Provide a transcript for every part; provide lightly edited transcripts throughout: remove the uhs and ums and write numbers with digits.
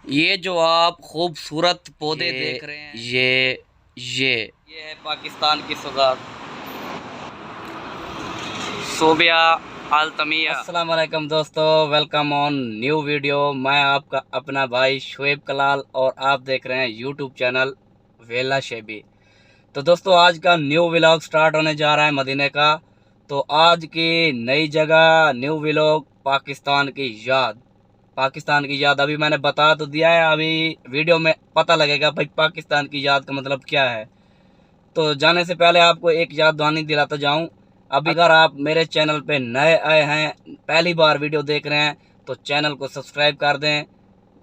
ये जो आप खूबसूरत पौधे देख रहे हैं ये है पाकिस्तान की सौगात सोबिया आलतमिया। अस्सलाम वालेकुम दोस्तों, वेलकम ऑन न्यू वीडियो। मैं आपका अपना भाई शुएब कलाल और आप देख रहे हैं यूट्यूब चैनल वेला शेबी। तो दोस्तों आज का न्यू व्लॉग स्टार्ट होने जा रहा है मदीने का। तो आज की नई जगह न्यू व्लॉग पाकिस्तान की याद अभी मैंने बता तो दिया है, अभी वीडियो में पता लगेगा भाई पाकिस्तान की याद का मतलब क्या है। तो जाने से पहले आपको एक याद दहानी दिलाता जाऊं। अभी अगर आप मेरे चैनल पे नए आए हैं, पहली बार वीडियो देख रहे हैं, तो चैनल को सब्सक्राइब कर दें,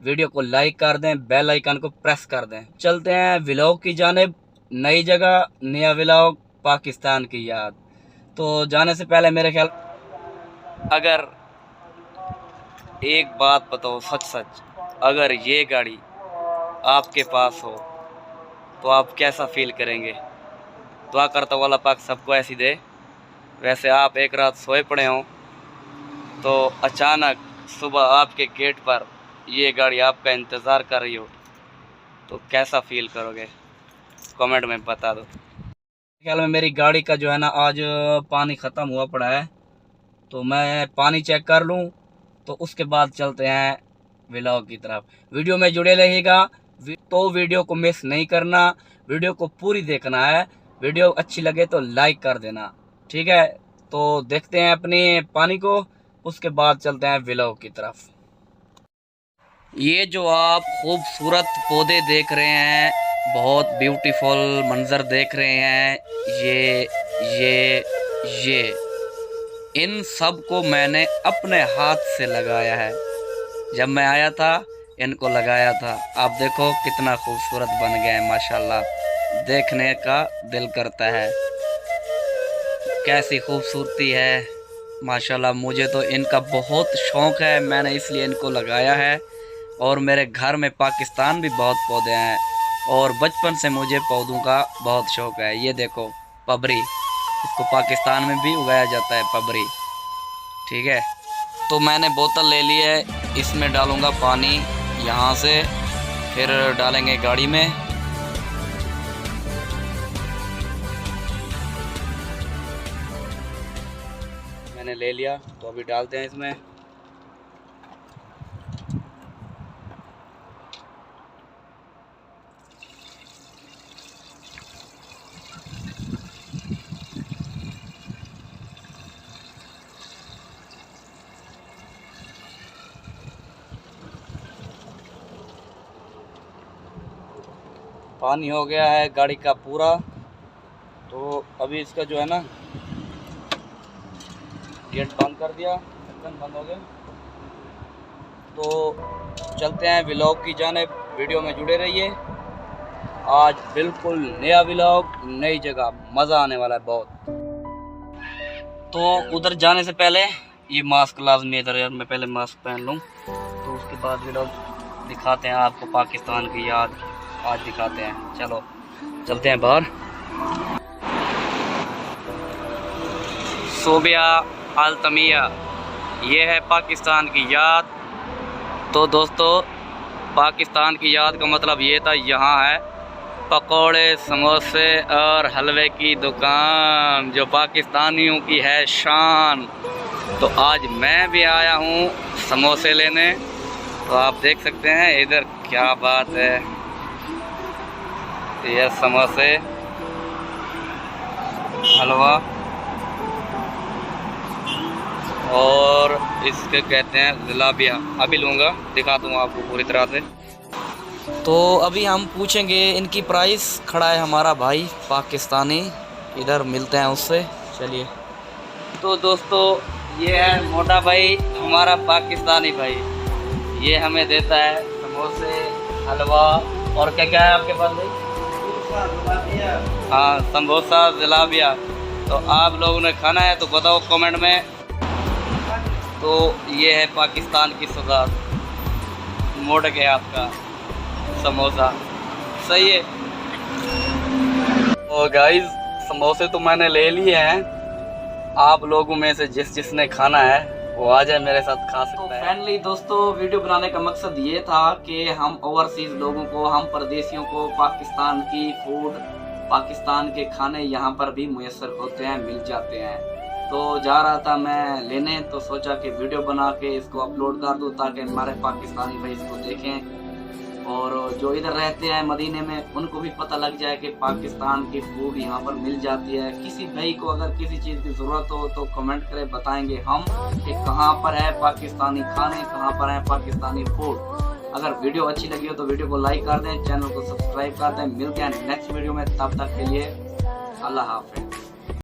वीडियो को लाइक कर दें, बेल आइकन को प्रेस कर दें। चलते हैं व्लॉग की जानिब। नई जगह नया व्लॉग पाकिस्तान की याद। तो जाने से पहले मेरे ख्याल अगर एक बात बताओ सच सच, अगर ये गाड़ी आपके पास हो तो आप कैसा फील करेंगे? दुआ करता वाला पाक सबको ऐसी दे। वैसे आप एक रात सोए पड़े हों तो अचानक सुबह आपके गेट पर ये गाड़ी आपका इंतज़ार कर रही हो तो कैसा फील करोगे? कमेंट में बता दो। ख्याल में मेरी गाड़ी का जो है ना आज पानी ख़त्म हुआ पड़ा है, तो मैं पानी चेक कर लूँ तो उसके बाद चलते हैं व्लॉग की तरफ। वीडियो में जुड़े रहिएगा, तो वीडियो को मिस नहीं करना, वीडियो को पूरी देखना है। वीडियो अच्छी लगे तो लाइक कर देना, ठीक है? तो देखते हैं अपनी पानी को, उसके बाद चलते हैं व्लॉग की तरफ। ये जो आप खूबसूरत पौधे देख रहे हैं, बहुत ब्यूटीफुल मंजर देख रहे हैं, ये इन सब को मैंने अपने हाथ से लगाया है। जब मैं आया था इनको लगाया था। आप देखो कितना खूबसूरत बन गए हैं माशाल्लाह, देखने का दिल करता है। कैसी खूबसूरती है माशाल्लाह। मुझे तो इनका बहुत शौक़ है, मैंने इसलिए इनको लगाया है। और मेरे घर में पाकिस्तान भी बहुत पौधे हैं और बचपन से मुझे पौधों का बहुत शौक़ है। ये देखो पबरी, इसको पाकिस्तान में भी उगाया जाता है पबरी, ठीक है? तो मैंने बोतल ले ली है, इसमें डालूंगा पानी यहाँ से, फिर डालेंगे गाड़ी में। मैंने ले लिया तो अभी डालते हैं इसमें। पानी हो गया है गाड़ी का पूरा, तो अभी इसका जो है ना गेट बंद कर दिया, ढक्कन बंद हो गया। तो चलते हैं व्लॉग की जानिब, वीडियो में जुड़े रहिए। आज बिल्कुल नया व्लॉग, नई जगह, मज़ा आने वाला है बहुत। तो उधर जाने से पहले ये मास्क लाजमी, इधर यार मैं पहले मास्क पहन लूँ, तो उसके बाद व्लॉग दिखाते हैं आपको। पाकिस्तान की याद आज दिखाते हैं। चलो चलते हैं बाहर। सोबिया आलतमिया, ये है पाकिस्तान की याद। तो दोस्तों पाकिस्तान की याद का मतलब ये था, यहाँ है पकोड़े, समोसे और हलवे की दुकान जो पाकिस्तानियों की है शान। तो आज मैं भी आया हूँ समोसे लेने, तो आप देख सकते हैं इधर क्या बात है। ये समोसे, हलवा और इसके कहते हैं जलाबिया। अभी लूँगा, दिखा दूँगा आपको पूरी तरह से। तो अभी हम पूछेंगे इनकी प्राइस। खड़ा है हमारा भाई पाकिस्तानी, इधर मिलते हैं उससे, चलिए। तो दोस्तों ये है मोटा भाई, हमारा पाकिस्तानी भाई। ये हमें देता है समोसे, हलवा और क्या क्या है आपके पास भाई? हाँ, समोसा जलाबिया। तो आप लोगों ने खाना है तो बताओ कमेंट में। तो ये है पाकिस्तान की सौगात, मोड़ गया आपका समोसा, सही है। तो गाइस समोसे तो मैंने ले लिए हैं, आप लोगों में से जिसने खाना है वो आ जाए मेरे साथ खा तो सकता है। फाइनली दोस्तों वीडियो बनाने का मकसद ये था कि हम ओवरसीज लोगों को, हम परदेशियों को पाकिस्तान की फूड, पाकिस्तान के खाने यहाँ पर भी मुयस्सर होते हैं, मिल जाते हैं। तो जा रहा था मैं लेने, तो सोचा कि वीडियो बना के इसको अपलोड कर दूँ ताकि हमारे पाकिस्तानी भाई इसको देखें और जो इधर रहते हैं मदीने में उनको भी पता लग जाए कि पाकिस्तान की फूड यहाँ पर मिल जाती है। किसी भाई को अगर किसी चीज़ की ज़रूरत हो तो कमेंट करें, बताएंगे हम कि कहाँ पर है पाकिस्तानी खाने, कहाँ पर है पाकिस्तानी फूड। अगर वीडियो अच्छी लगी हो तो वीडियो को लाइक कर दें, चैनल को सब्सक्राइब कर दें। मिलते हैं नेक्स्ट वीडियो में, तब तक के लिए अल्लाह हाफ़िज़।